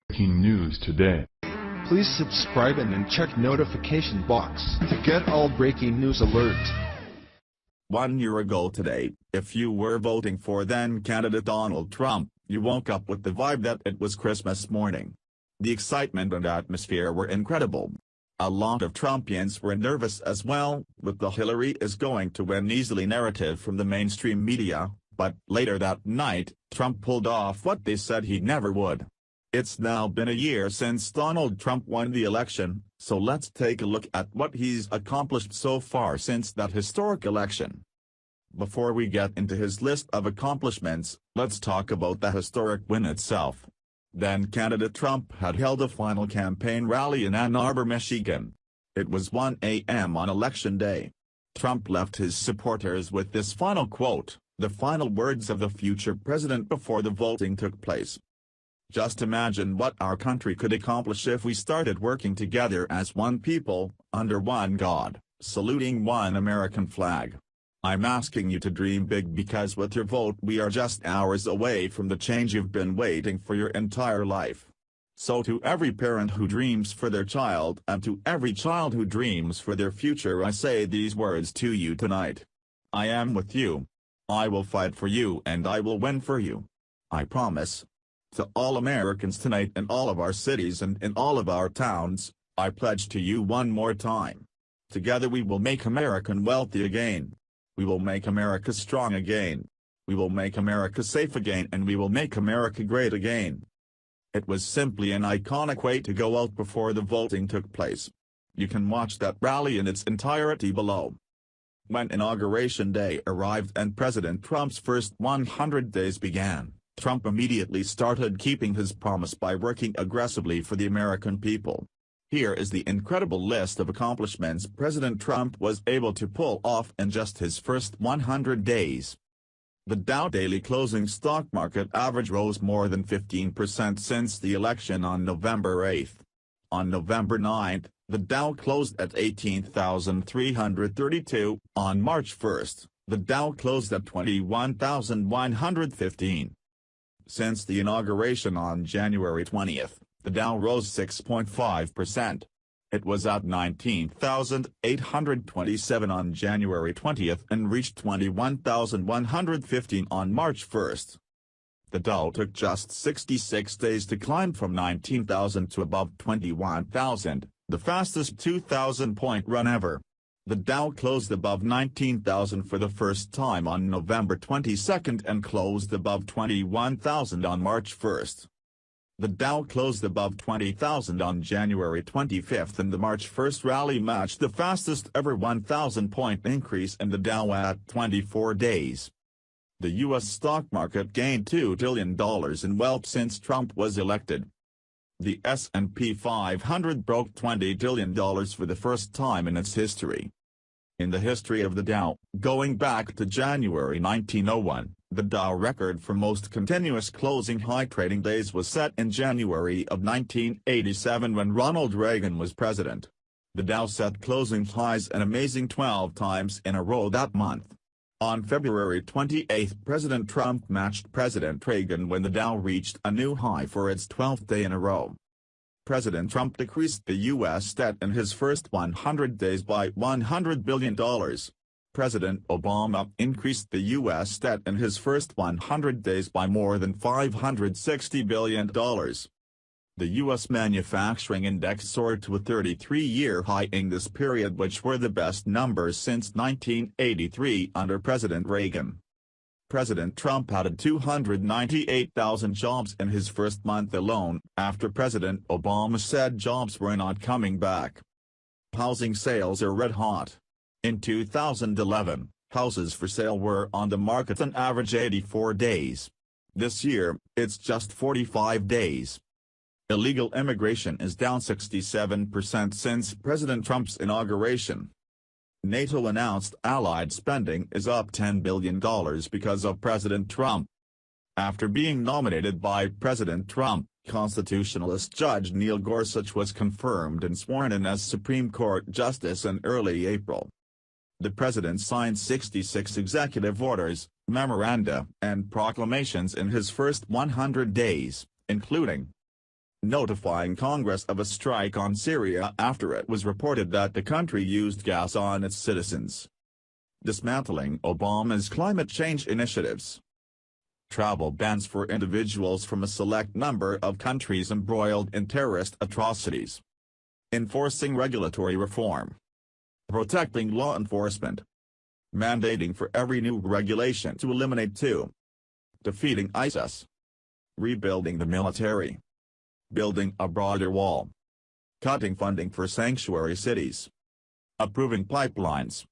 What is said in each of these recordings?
Breaking news today. Please subscribe and then check notification box to get all breaking news alerts. 1 year ago today, if you were voting for then-candidate Donald Trump, you woke up with the vibe that it was Christmas morning. The excitement and atmosphere were incredible. A lot of Trumpians were nervous as well, with the "Hillary is going to win easily" narrative from the mainstream media, but later that night, Trump pulled off what they said he never would. It's now been a year since Donald Trump won the election, so let's take a look at what he's accomplished so far since that historic election. Before we get into his list of accomplishments, let's talk about the historic win itself. Then-candidate Trump had held a final campaign rally in Ann Arbor, Michigan. It was 1 a.m. on Election Day. Trump left his supporters with this final quote, the final words of the future president before the voting took place. "Just imagine what our country could accomplish if we started working together as one people, under one God, saluting one American flag. I'm asking you to dream big because with your vote we are just hours away from the change you've been waiting for your entire life. So to every parent who dreams for their child and to every child who dreams for their future, I say these words to you tonight. I am with you. I will fight for you and I will win for you. I promise. To all Americans tonight in all of our cities and in all of our towns, I pledge to you one more time. Together we will make America wealthy again. We will make America strong again. We will make America safe again, and we will make America great again." It was simply an iconic way to go out before the voting took place. You can watch that rally in its entirety below. When Inauguration Day arrived and President Trump's first 100 days began, Trump immediately started keeping his promise by working aggressively for the American people. Here is the incredible list of accomplishments President Trump was able to pull off in just his first 100 days. The Dow daily closing stock market average rose more than 15% since the election on November 8. On November 9, the Dow closed at 18,332, on March 1, the Dow closed at 21,115. Since the inauguration on January 20, the Dow rose 6.5%. It was at 19,827 on January 20 and reached 21,115 on March 1. The Dow took just 66 days to climb from 19,000 to above 21,000, the fastest 2,000-point run ever. The Dow closed above 19,000 for the first time on November 22 and closed above 21,000 on March 1. The Dow closed above 20,000 on January 25 and the March 1 rally matched the fastest ever 1,000-point increase in the Dow at 24 days. The U.S. stock market gained $2 trillion in wealth since Trump was elected. The S&P 500 broke $20 trillion for the first time in its history. In the history of the Dow, going back to January 1901, the Dow record for most continuous closing high trading days was set in January of 1987 when Ronald Reagan was president. The Dow set closing highs an amazing 12 times in a row that month. On February 28, President Trump matched President Reagan when the Dow reached a new high for its 12th day in a row. President Trump decreased the U.S. debt in his first 100 days by $100 billion. President Obama increased the U.S. debt in his first 100 days by more than $560 billion. The U.S. manufacturing index soared to a 33-year high in this period, which were the best numbers since 1983 under President Reagan. President Trump added 298,000 jobs in his first month alone, after President Obama said jobs were not coming back. Housing sales are red hot. In 2011, houses for sale were on the market an average 84 days. This year, it's just 45 days. Illegal immigration is down 67% since President Trump's inauguration. NATO announced allied spending is up $10 billion because of President Trump. After being nominated by President Trump, constitutionalist Judge Neil Gorsuch was confirmed and sworn in as Supreme Court Justice in early April. The president signed 66 executive orders, memoranda, and proclamations in his first 100 days, including notifying Congress of a strike on Syria after it was reported that the country used gas on its citizens. Dismantling Obama's climate change initiatives. Travel bans for individuals from a select number of countries embroiled in terrorist atrocities. Enforcing regulatory reform. Protecting law enforcement. Mandating for every new regulation to eliminate two. Defeating ISIS. Rebuilding the military. Building a broader wall. Cutting funding for sanctuary cities. Approving pipelines.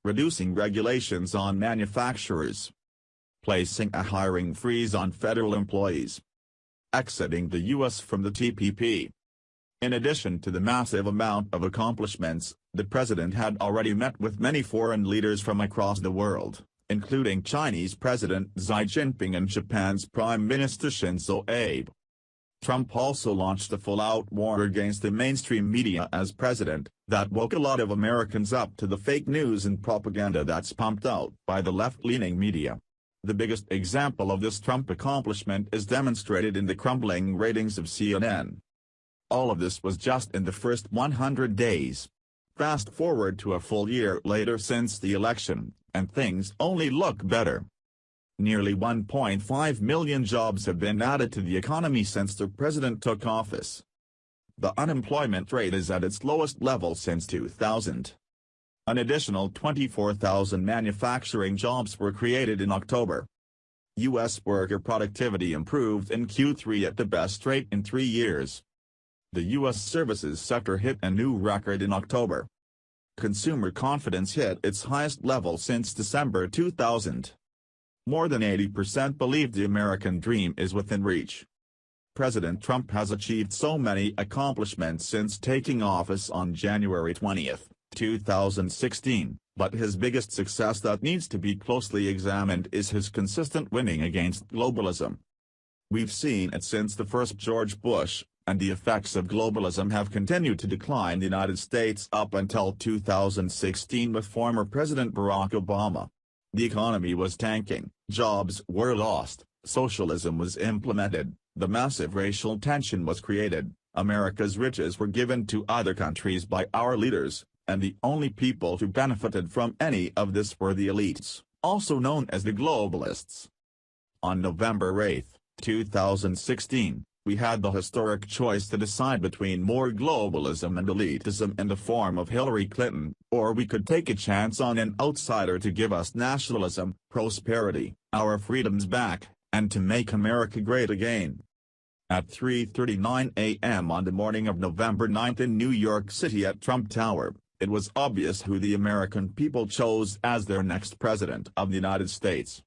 Reducing regulations on manufacturers. Placing a hiring freeze on federal employees. Exiting the U.S. from the TPP. In addition to the massive amount of accomplishments, the president had already met with many foreign leaders from across the world, including Chinese President Xi Jinping and Japan's Prime Minister Shinzo Abe. Trump also launched a full-out war against the mainstream media as president, that woke a lot of Americans up to the fake news and propaganda that's pumped out by the left-leaning media. The biggest example of this Trump accomplishment is demonstrated in the crumbling ratings of CNN. All of this was just in the first 100 days. Fast forward to a full year later since the election, and things only look better. Nearly 1.5 million jobs have been added to the economy since the president took office. The unemployment rate is at its lowest level since 2000. An additional 24,000 manufacturing jobs were created in October. U.S. worker productivity improved in Q3 at the best rate in 3 years. The U.S. services sector hit a new record in October. Consumer confidence hit its highest level since December 2000. More than 80% believe the American dream is within reach. President Trump has achieved so many accomplishments since taking office on January 20, 2016, but his biggest success that needs to be closely examined is his consistent winning against globalism. We've seen it since the first George Bush, and the effects of globalism have continued to decline the United States up until 2016 with former President Barack Obama. The economy was tanking, jobs were lost, socialism was implemented, the massive racial tension was created, America's riches were given to other countries by our leaders, and the only people who benefited from any of this were the elites, also known as the globalists. On November 8, 2016, we had the historic choice to decide between more globalism and elitism in the form of Hillary Clinton, or we could take a chance on an outsider to give us nationalism, prosperity, our freedoms back, and to make America great again. At 3:39 a.m. on the morning of November 9 in New York City at Trump Tower, it was obvious who the American people chose as their next president of the United States.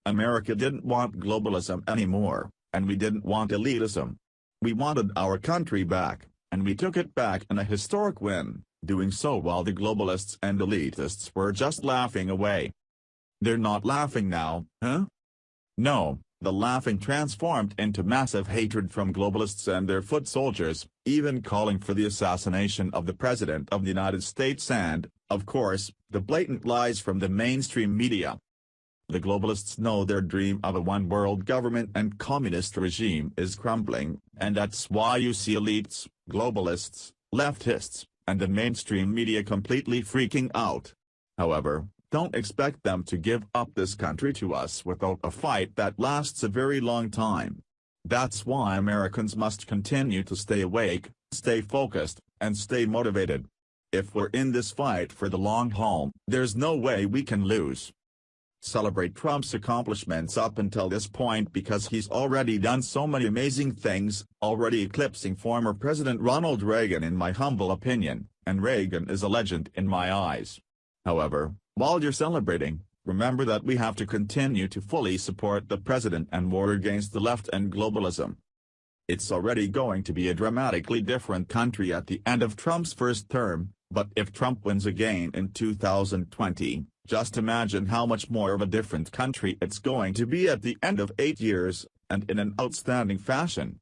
America didn't want globalism anymore, and we didn't want elitism. We wanted our country back, and we took it back in a historic win, doing so while the globalists and elitists were just laughing away. They're not laughing now, huh? No, the laughing transformed into massive hatred from globalists and their foot soldiers, even calling for the assassination of the President of the United States and, of course, the blatant lies from the mainstream media. The globalists know their dream of a one-world government and communist regime is crumbling, and that's why you see elites, globalists, leftists, and the mainstream media completely freaking out. However, don't expect them to give up this country to us without a fight that lasts a very long time. That's why Americans must continue to stay awake, stay focused, and stay motivated. If we're in this fight for the long haul, there's no way we can lose. Celebrate Trump's accomplishments up until this point because he's already done so many amazing things, already eclipsing former President Ronald Reagan in my humble opinion, and Reagan is a legend in my eyes. However, while you're celebrating, remember that we have to continue to fully support the president and war against the left and globalism. It's already going to be a dramatically different country at the end of Trump's first term, but if Trump wins again in 2020, just imagine how much more of a different country it's going to be at the end of 8 years, and in an outstanding fashion.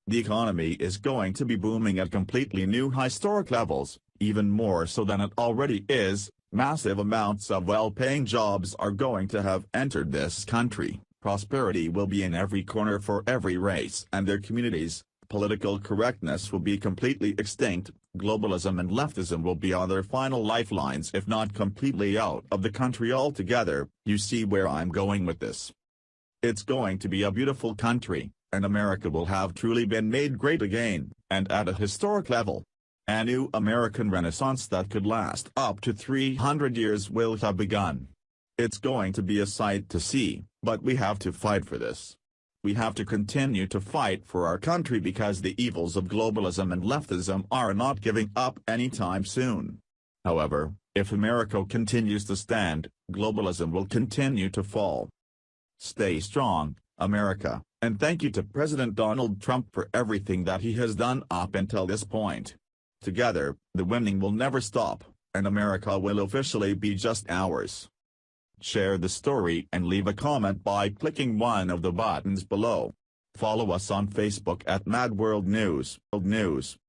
The economy is going to be booming at completely new historic levels, even more so than it already is. Massive amounts of well-paying jobs are going to have entered this country. Prosperity will be in every corner for every race and their communities, Political correctness will be completely extinct, globalism and leftism will be on their final lifelines if not completely out of the country altogether. You see where I'm going with this. It's going to be a beautiful country, and America will have truly been made great again, and at a historic level. A new American Renaissance that could last up to 300 years will have begun. It's going to be a sight to see, but we have to fight for this. We have to continue to fight for our country because the evils of globalism and leftism are not giving up anytime soon. However, if America continues to stand, globalism will continue to fall. Stay strong, America, and thank you to President Donald Trump for everything that he has done up until this point. Together, the winning will never stop, and America will officially be just ours. Share the story and leave a comment by clicking one of the buttons below. Follow us on Facebook at Mad World News.